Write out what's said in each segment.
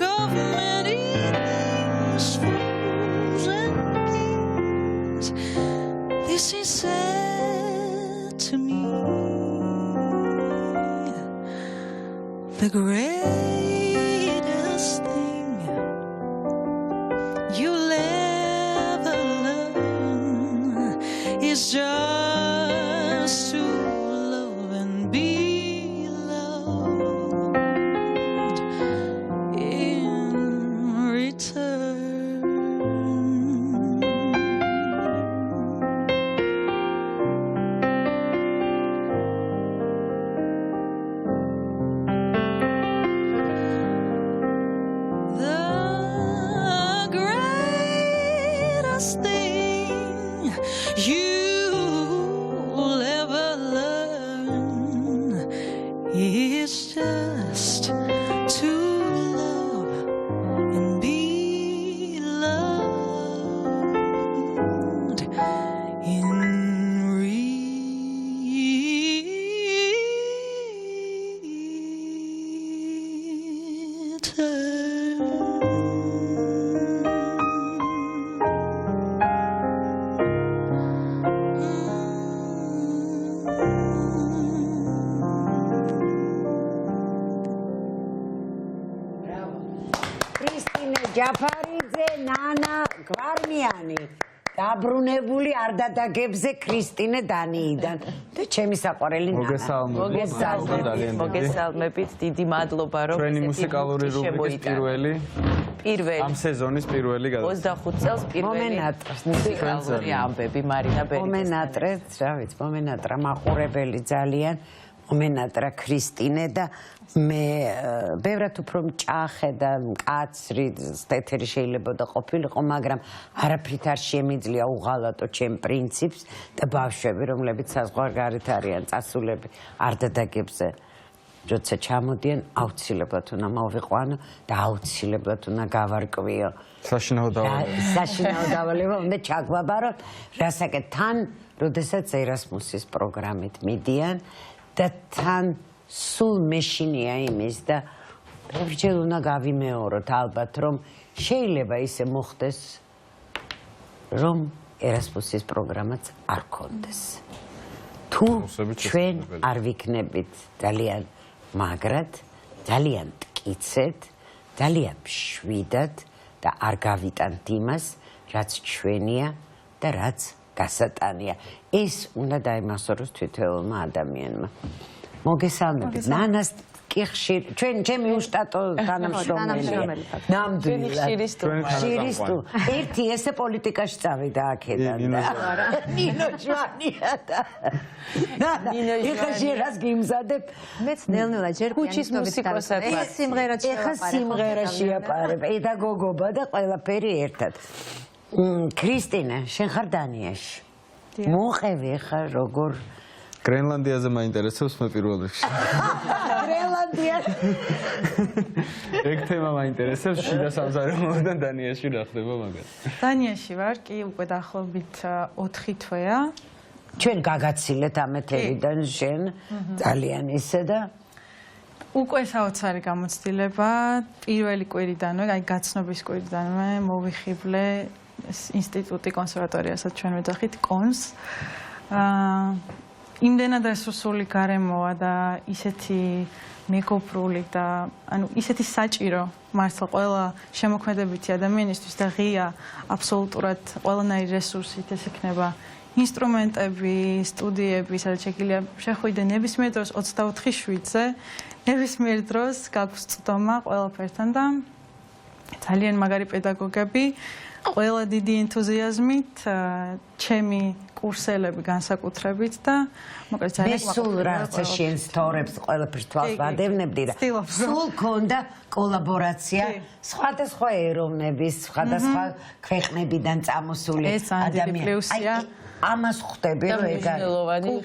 government eats frozen beans. This is sad to me. The greatest thing you'll ever learn is just to love and be loved in return. The greatest thing you'll ever learn is just to love and be loved in კრისტინე ჯაფარიძე, ნანა გვარმიანი დაბრუნებული არ დადაგებზე კრისტინე დანიიდან და ჩემი საყვარელი ნანა. მოგესალმებით, დიდი მადლობა რომ ჩვენი მუსიკალური რუბრიკის პირველი ამ სეზონის პირველი 25 წელს პირველი მუსიკალური ამბები მარინა ბერიძე. მომენატრეთ, რა ვიცი, მომენატრა მაყურებელი ძალიან, მომენატრა კრისტინე და მე ბევრად უფრო მჭახე და მკაცრი ეთერი შეიძლება და ყოფილიყო, მაგრამ არაფრით არ შემიძლია უღალატო ჩემ პრინციპს და ბავშვები, რომლებიც საზღვარგარეთ არიან წასულები არ დადაგებზე როცა ჩამოდიან, აუცილებლად უნდა მოვიყვანო და აუცილებლად უნდა გავარკვიო. საშინაო დავალება უნდა ჩაგვაბარო, რასაკეთ თან, როდესაც ერასმუსის პროგრამით მიდიან და თან სულ მეშინია იმის და ბევრჯერ უნდა გავიმეოროთ ალბათ, რომ შეიძლება ისე მოხდეს, რომ ერასმუსის პროგრამაც არ გქონდეს. თუ ჩვენ არ ვიქნებით ძალიან მაგრად, ძალიან მტკიცედ, ძალიან მშვიდად და არ გავიტანთ იმას, რაც ჩვენია და რაც გასატანია. ეს უნდა დაიმახსოვროს თითოეულმა ადამიანმა. მოგესალმებით, ნანას კი ხშირ, ჩემი უშტატო თანამშრომელი. ნამდვილად. ხშირისტუ. ერთი ესე პოლიტიკაში წავიდა აქედან და ნინო ჟვანია და ეხა ჟერას გიმზადებ. მეც ნელ-ნელა ჯერ ქუჩის მუსიკოსად ვარ. ეხა სიმღერა შეაპარებ, პედაგოგობა და ყველაფერი ერთად. კრისტინე, შენ ხარ დანიაში. მოყევი ეხა როგორ გრენლანდიაზე მაინტერესებს მე პირველ რიგში. გრენლანდია. ეგ თემა მაინტერესებს, შიდა სამზარეულოდან დანიაში რა ხდება მაგას. დანიაში ვარ, კი უკვე დაახლოებით 4 თვეა. ჩვენ გაგაცილეთ ამ ეთერიდან შენ ძალიან ისე და უკვე საოცარი გამოცდილება პირველი კვირიდანვე, აი გაცნობის კვირიდანვე მოვიხიბლე ინსტიტუტი კონსერვატორიასაც ჩვენ ვეძახით კონს. იმდენად რესურსული გარემოა და ისეთი მეგობრული და ანუ ისეთი საჭირო მართლა ყველა შემოქმედებითი ადამიანისთვის და ღია აბსოლუტურად ყველანაირი რესურსით ეს იქნება ინსტრუმენტები, სტუდიები, სადაც შეგიძლია შეხვიდე ნებისმიერ დროს 24/7-ზე, ნებისმიერ დროს გაქვს წვდომა ყველაფერთან და ძალიან მაგარი პედაგოგები, ყველა დიდი ენთუზიაზმით, ჩემი კურსელები განსაკუთრებით და მოკლედ ძალიან სულ რაღაცა შენს თორებს ყველაფერს თვალს ვადევნებდი და სულ ქონდა კოლაბორაცია სხვადასხვა ეროვნების, სხვადასხვა ქვეყნებიდან წამოსული ადამიანები. ამას ხვდები რომ ეგ არის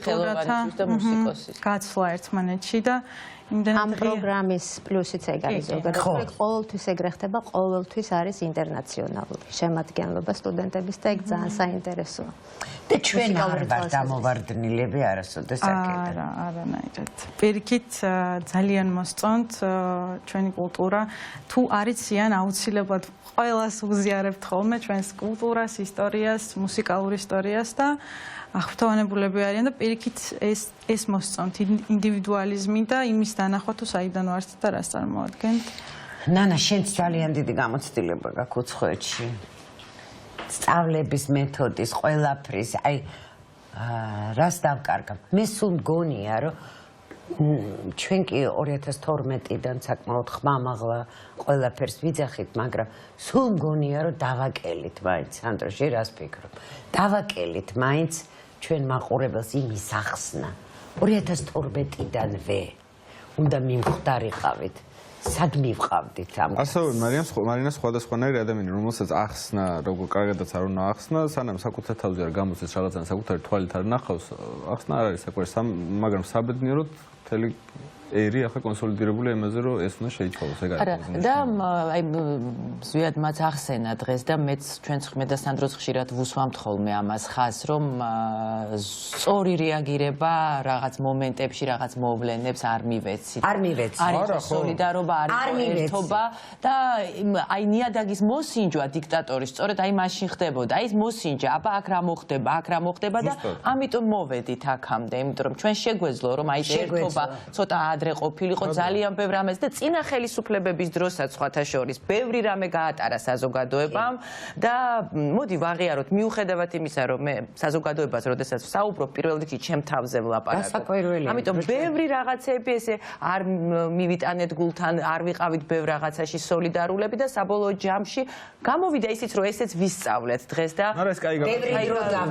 ხელოვანი და მუსიკოსი. გაცვლა ერთმანეთში და იმდენად ამ პროგრამის პლუსიც ეგ არის ზოგადად. ყოველთვის ეგრე ხდება, ყოველთვის არის ინტერნაციონალური შემადგენლობა სტუდენტების და ეგ ძალიან საინტერესოა. და ჩვენ არ ვართ დამოვარდნილები არასოდეს აქედან. არანაირად. პირიქით ძალიან მოსწონთ ჩვენი კულტურა. თუ არიციან აუცილებლად ყველას უზიარებთ ხოლმე ჩვენს კულტურას, ისტორიას, მუსიკალურ ისტორიას და აღფრთოვანებულები არიან და პირიქით ეს მოსწონთ ინდივიდუალიზმი და იმის დანახვა თუ საიდან ვართ და რას წარმოადგენთ. ნანა, შენც ძალიან დიდი გამოცდილება გაქვს უცხოეთში. სწავლების მეთოდის, ყველაფრის, აი რას დავკარგავ? მე სულ მგონია, რომ ჩვენ კი 2012-დან საკმაოდ ხმამაღლა ყველაფერს ვიძახით, მაგრამ სულ მგონია, რომ დავაკელით მაინც, ანდროჟი, რას ფიქრობ? დავაკელით მაინც ჩვენ მაყურებელს იმის ახსნა. 2012-დანვე უნდა მიმხვდარიყავით. სად მივყავდით ამ? ასევე მარინა სხვადასხვანაირი ადამიანი, რომელსაც ახსნა, როგორ კარგადაც არ უნდა ახსნა, სანამ საკუთარ თავზე არ გამოცეს რაღაცა საკუთარი თვალით არ ნახავს, ახსნა არ არის საკვირა, მაგრამ საბედნიეროდ მთელი ერი ახლა კონსოლიდირებული იმაზე, რომ ეს უნდა შეიცვალოს ეგ არის. და აი ზვიად მათ ახსენა დღეს და მეც ჩვენც ხმედა სანდროს ხშირად ვუსვამთ ხოლმე ამას ხას, რომ სწორი რეაგირება რაღაც მომენტებში, რაღაც მოვლენებს არ მივეცით. არ მივეცით. არის სოლიდარობა, არის ერთობა და აი ნიადაგის მოსინჯვა დიქტატორის სწორედ აი მაშინ ხდებოდა. აი ეს მოსინჯა, აბა აქ რა მოხდება, აქ რა მოხდება და ამიტომ მოვედით აქამდე, იმიტომ რომ ჩვენ შეგვეძლო რომ აი ეს ერთობა ცოტა ადრე ყოფილიყო ძალიან ბევრ რამეს და წინა ხელისუფლებების დროსაც სხვათა შორის ბევრი რამე გაატარა საზოგადოებამ და მოდი ვაღიაროთ მიუხედავად იმისა რომ მე საზოგადოებას როდესაც ვსაუბრობ პირველ რიგში ჩემ თავზე ვლაპარაკობ. ამიტომ ბევრი რაღაცები ესე არ მივიტანეთ გულთან, არ ვიყავით ბევრ რაღაცაში სოლიდარულები და საბოლოო ჯამში გამოვიდა ისიც რომ ესეც ვისწავლეთ დღეს და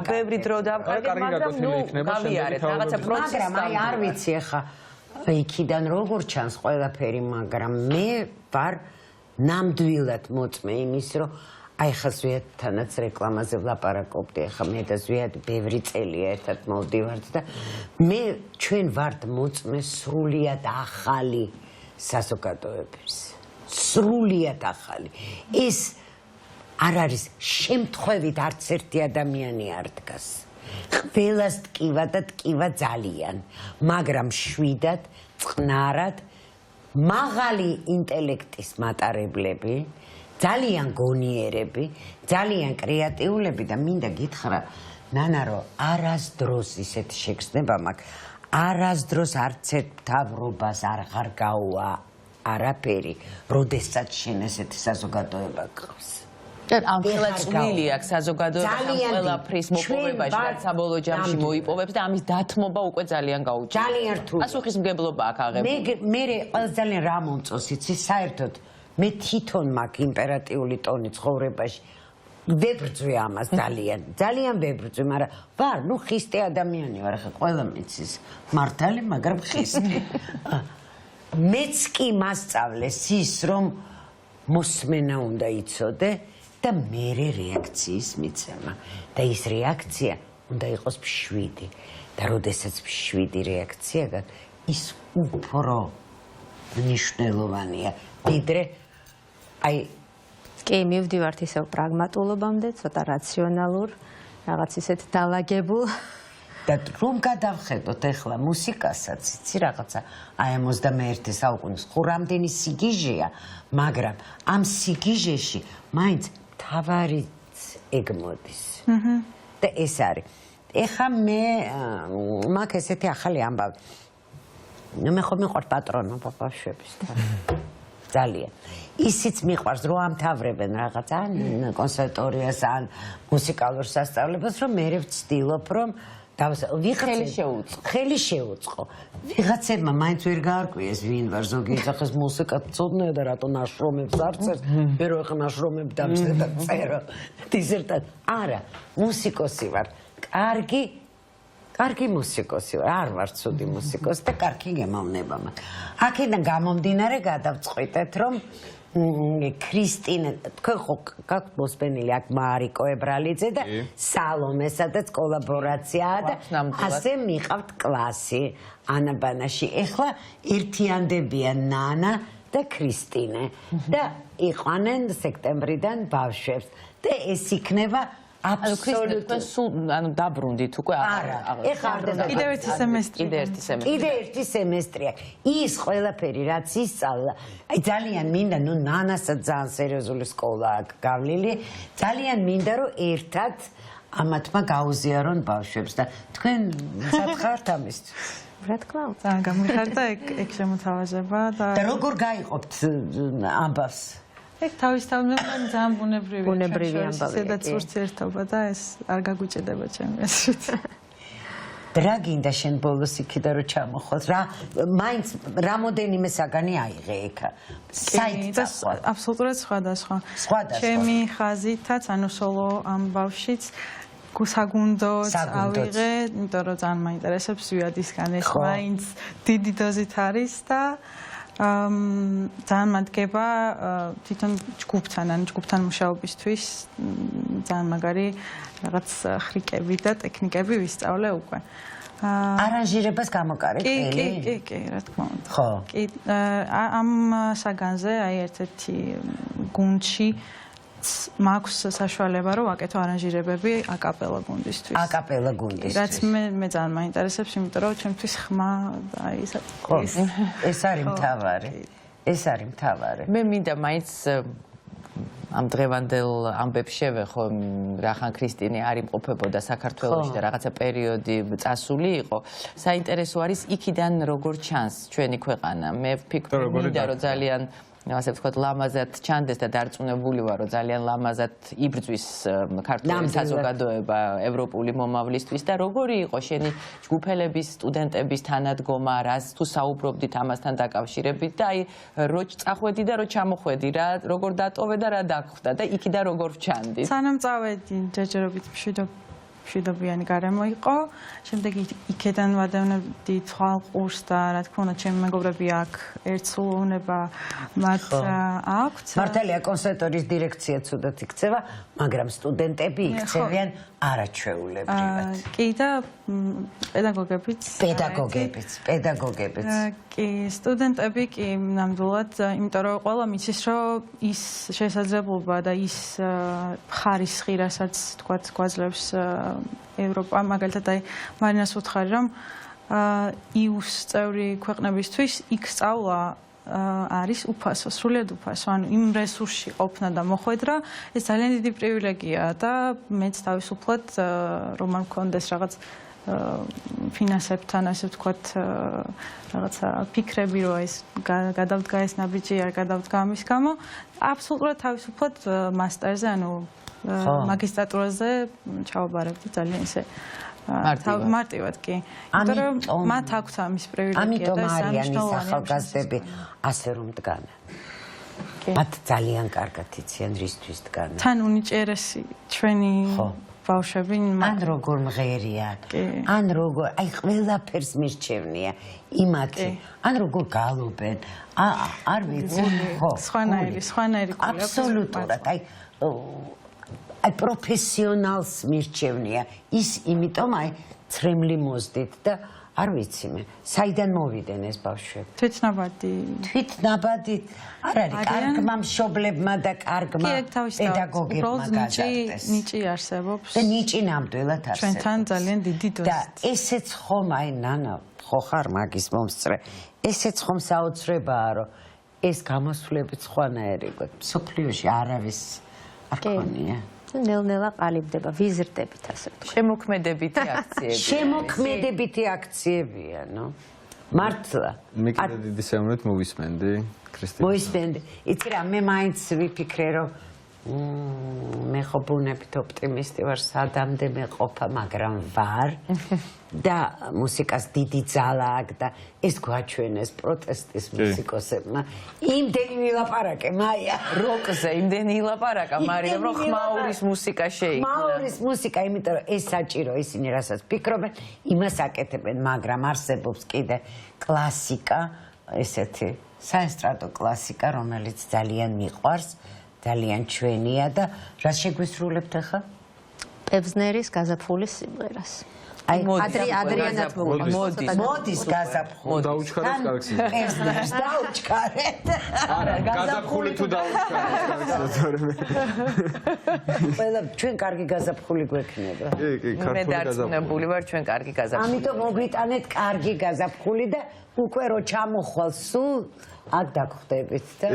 ბევრი დრო დავკარგეთ, მაგრამ ნუ გავიარეთ რაღაცა პროცესი. მაგრამ აი არ ვიცი ახლა იქიდან როგორ ჩანს ყველაფერი, მაგრამ მე ვარ ნამდვილად მოწმე იმის, რომ აი ხა ზვიადთანაც რეკლამაზე ვლაპარაკობდი, ახლა მე და ზვიად ბევრი წელია ერთად მოვდივართ და მე ჩვენ ვართ მოწმე სრულიად ახალი საზოგადოების. სრულიად ახალი. ეს არ არის შემთხვევით არც ერთი ადამიანი არ დგას. ყველას ტკივა და ტკივა ძალიან, მაგრამ შვიდად, წყნარად, მაღალი ინტელექტის მატარებლები, ძალიან გონიერები, ძალიან კრეატიულები და მინდა გითხრა, ნანა, რომ არასდროს ისეთი შეგრძნება მაქვს, არასდროს არც ერთ მთავრობას არ გაუა არაფერი, როდესაც შენ ესეთი საზოგადოება გყავს. ამ ხელა წვლილი აქვს საზოგადოებამ ყველაფრის მოპოვებაში და საბოლოო ჯამში მოიპოვებს და ამის დათმობა უკვე ძალიან გაუჭირდება. ძალიან რთული. პასუხისმგებლობა აქვს აღებული. მე ყველას ძალიან რა მომწონს, იცი, საერთოდ მე თვითონ მაქვს იმპერატიული ტონი ცხოვრებაში. ვებრძვი ამას ძალიან ვებრძვი, მაგრამ ვარ, ნუ ხისტი ადამიანი ვარ, ხა ყველა მიცის. მართალი, მაგრამ ხისტი. მეც კი მასწავლეს ის, რომ მოსმენა უნდა იცოდე და მერე რეაქციის მიცემა და ის რეაქცია უნდა იყოს მშვიდი და როდესაც მშვიდი რეაქცია გაქვს, ის უფრო მნიშვნელოვანია ვიდრე აი კი მივდივართ ისევ პრაგმატულობამდე, ცოტა რაციონალურ, რაღაც ისეთ დალაგებულ და რომ გადავხედოთ ახლა მუსიკასაც, იცი რაღაცა აი 21 საუკუნის ხურამდენი სიგიჟეა, მაგრამ ამ სიგიჟეში მაინც თავარიც ეგ მოდის. და ეს არის. ეხლა მე მაქვს ესეთი ახალი ამბავი. ნუ მე ხომ მიყვარს პატრონობა ბავშვების ძალიან. ისიც მიყვარს რომ ამთავრებენ რაღაც ან კონსერვატორიას ან მუსიკალურ სასწავლებლებს, რომ მე ვცდილობ რომ ხელი შეუწყო. ვიღაცებმა მაინც ვერ გაარკვიეს ვინ ვარ, ზოგი ეძახეს მუსიკა ცოდნია და რატო ნაშრომებს არ წერს, მე რო ეხა ნაშრომები დამწერე და წერო დიზერტად. არა, მუსიკოსი ვარ. კარგი მუსიკოსი ვარ, არ ვარ ცუდი მუსიკოსი და კარგი გემოვნება მაქვს. აქედან გამომდინარე გადავწყვიტეთ, რომ ქრისტინე, თქვენ ხო გაქვთ მოსმენილი აქ მარიკო ებრალიძე და სალომე, სადაც კოლაბორაციაა და ასე მიყავთ კლასი ანაბანაში. ეხლა ერთიანდებიან ნანა და ქრისტინე და იყვანენ სექტემბრიდან ბავშვებს და ეს იქნება აბსოლუტურად დაბრუნდით უკვე ეხლა კიდევ ერთი სემესტრი. კიდე ერთი სემესტრია. ის ყველაფერი რაც ისწავლა, აი ძალიან მინდა, ნუ ნანასაც ძალიან სერიოზული სკოლა აქვს გავლილი, ძალიან მინდა რომ ერთად ამათმა გაუზიარონ ბავშვებს და თქვენ სათხართ ამისთვის. რა თქმა უნდა. ძალიან გამიხარდა ეგ შემოთავაზება და როგორ გაიყოფთ ამბავს? ეგ თავისთავად ძალიან ბუნებრივი ამბავია. სადაც ურთიერთობა და ეს არ გაგვიჭედება ჩემი აზრით. რა გინდა შენ ბოლოს იქიდან რომ ჩამოხვალ? რა მაინც რამოდენიმე საგანი აიღე იქა. საით წახვალ? აბსოლუტურად სხვადასხვა. ჩემი ხაზითაც, ანუ სოლო ამბავშიც გუსაგუნდოც ავიღე, იმიტომ რომ ძალიან მაინტერესებს ვიადისგან ეს მაინც დიდი დოზით არის და ძალიან მადგება თვითონ ჯგუფთან, ანუ ჯგუფთან მუშაობისთვის ძალიან მაგარი რაღაც ხრიკები და ტექნიკები ვისწავლე უკვე. არანჟირებას გამოკარეთ კი, კი, რა თქმა უნდა. ხო. კი, ამ საგანზე აი ერთ-ერთი გუნდში მაქვს საშუალება რომ ვაკეთო არანჟირებები აკაპელა გუნდისთვის. აკაპელა გუნდისთვის. რაც მე ძალიან მაინტერესებს, იმიტომ რომ ჩემთვის ხმა აი ეს არის მთავარი. ეს არის მთავარი. მე მინდა მაინც ამ დღევანდელ ამბებს შევეხო, რახან ქრისტინე არ იმყოფებოდა საქართველოში და რაღაცა პერიოდი წასული იყო. საინტერესო არის იქიდან როგორ ჩანს ჩვენი ქვეყანა. მე ვფიქრობ, მინდა რომ ძალიან ასე ვთქვათ, ლამაზად ჩანდეს და დარწმუნებული ვარ, რომ ძალიან ლამაზად იბრძვის ქართული საზოგადოება ევროპული მომავლისთვის და როგორი იყო შენი ჯგუფელების, სტუდენტების თანადგომა, რას თუ საუბრობდით ამასთან დაკავშირებით და აი რო წახვედი და რო ჩამოხვედი, რა როგორ დატოვე და რა დაგხვდა და იქიდან როგორ ვჩანდი. სანამ წავედი, ჯერჯერობით მშვიდობიანი გარემო იყო. შემდეგ იქიდან ვადევნებდი თვალ ყურს და რა თქმა უნდა ჩემი მეგობრები აქ ერთსულოვნება მათ აქვთ. მართალია კონსერვატორიის დირექცია ცუდად იქცევა, მაგრამ სტუდენტები იქცევიან არაჩვეულებრივად. კი და პედაგოგებიც. კი, სტუდენტები კი ნამდვილად, იმიტომ რომ ყველა მიცის რომ ის შესაძლებლობა და ის ხარისხი, რასაც თქვათ გვაძლევს ევროპა, მაგალითად აი მარინას უთხარი რომ EU-ს წევრი ქვეყნებისთვის იქ სწავლა არის უფასო, სრულიად უფასო, ანუ იმ რესურსში ყოფნა და მოხვედრა ეს ძალიან დიდი პრივილეგია და მეც თავისუფლად რომ არ მქონდეს რაღაც ფინანსებთან ასე ვთქვათ რაღაცა ფიქრები რომ ეს გადავდგა ეს ნაბიჯი არ გადავდგა ამის გამო აბსოლუტურად თავისუფლად მასტერზე ანუ მაგისტრატურაზე ჩავაბარებდი ძალიან ისე მარტივად კი. იმიტომ რომ მათ აქვთ ამის პრივილეგია და ეს ამის ახალგაზრდები ასე რომ დგანან. მათ ძალიან კარგად იციან რისთვის დგანან. თან უნიჭიერესი ჩვენი ბავშვები ან როგორ მღერიან, ან როგორ აი ყველაფერს მირჩევნია იმათი, ან როგორ გალობენ. არ ვიცი, ხო. სხვანაირი აბსოლუტურად აი პროფესიონალს მირჩევნია ის იმიტომ აი ცრემლი მოздით და არ ვიცი მე საიდან მოვიდნენ ეს ბავშვები თვითნაბადი არ არის კარგმა მშობლებმა და კარგმა პედაგოგებმა გაზარდეს ნიჭი არსებობს და ნიჭი ნამდვილად არსებობს ჩვენთან ძალიან დიდი დოზით და ესეც ხომ აი ნანა ხო ხარ მაგის მომსწრე ესეც ხომ საოცრებაა რომ ეს გამოსვლებიც სხვანაირი გვაქვს სოფლიოში არავის არ ქონია ნელ-ნელა ყალიბდება, ვიზრდებით ასე ვთქვათ. შემოქმედებითი აქციებია. შემოქმედებითი აქციებია, ნო. მართლა. მე კიდე დიდი სიამოვნებით მოვისმენდი, ქრისტინე. მოვისმენდი. იცი რა, მე მაინც ვიფიქრე, რომ მე ხო ბუნებით ოპტიმისტი ვარ, სადამდე მეყოფა, მაგრამ ვარ. და მუსიკას დიდი ძალა აქვს და ეს გვაჩვენეს პროტესტის მუსიკოსებმა. იმდენი ვილაპარაკე, მაია. როკზე იმდენი ილაპარაკა, მარიამ, რომ ხმაურის მუსიკა შეიქმნა. ხმაურის მუსიკა, იმიტომ რომ ეს საჭირო ისინი რასაც ფიქრობენ, იმას აკეთებენ, მაგრამ არსებობს კიდე კლასიკა, ესეთი საესტრადო კლასიკა, რომელიც ძალიან მიყვარს, ძალიან ჩვენია და რა შეგვისრულებთ ახლა? პევზნერის გაზაფხულის სიმღერას. ადრიანად მოდის გაზაფხული. დაუჩქარეთ კარგს. პევზნერს დაუჩქარეთ. არა, გაზაფხული თუ დაუჩქარეთ. ყველა ჩვენ კარგი გაზაფხული გვექნება. კი, მე ქართული დარწმუნებული ვარ ჩვენ კარგი გაზაფხული. ამიტომ მოგვიტანეთ კარგი გაზაფხული და უკვე რო ჩამოხვალ სულ აქ დაგხვდებით და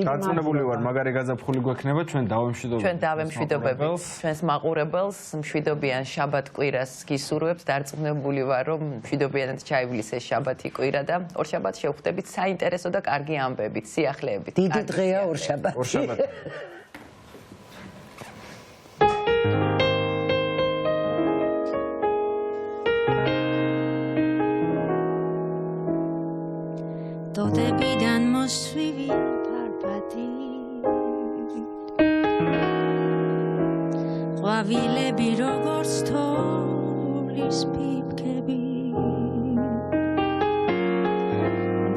დარწმუნებული ვარ, მაგარი გაზაფხული გვექნება, ჩვენ დავემშვიდობებით. ჩვენ დავემშვიდობებით ჩვენს მაყურებელს, მშვიდობიან შაბათ-კვირას გისურვებთ, დარწმუნებული ვარ, რომ მშვიდობიანად ჩაივლის ეს შაბათი კვირა და ორშაბათს შევხვდებით საინტერესო და კარგი ამბებით, სიახლეებით. დიდი დღეა ორშაბათი. ორშაბათი. დოდებიდან მოსვივი ფარფათი ყვავილები როგორც თოვლის ფიფკები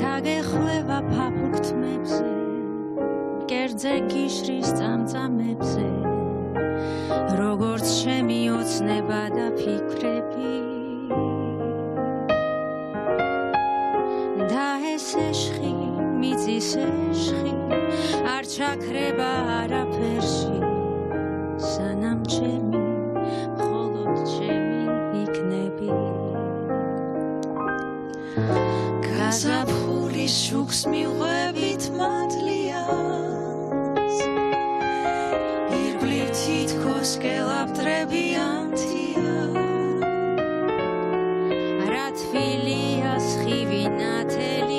დაგეხლება ფაფუქთმებზე კერძე გიშრის წამწამებზე როგორც ჩემი ოცნება და ფიქრები ეშხი მიწის ეშხი არ ჩაქრება არაფერში სანამ ჩემი მხოლოდ ჩემი იქნები გაზაფხულის შუქს მივხვებით მადლიანს ირგვლივ თითქოს კელაპტრებიანთია რა თბილია სხივი ნათელი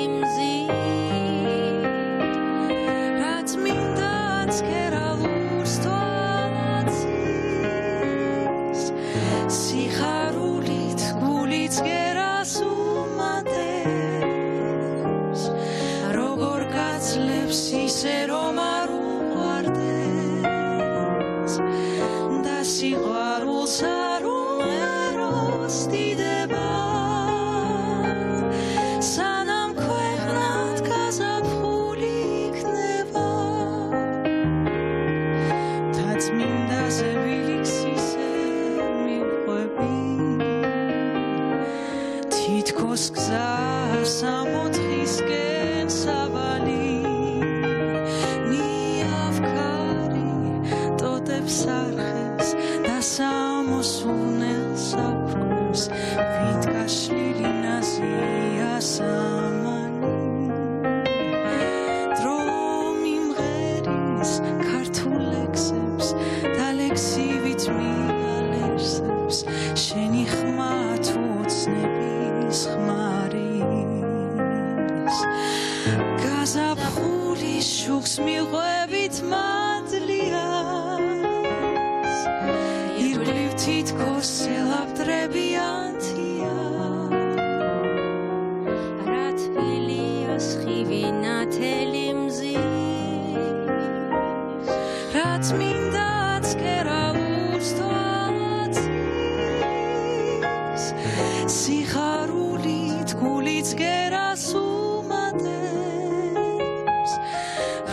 სიხარულით გულიც გერას უმატებს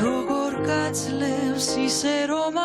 როგორ გაძლევს ისე რომ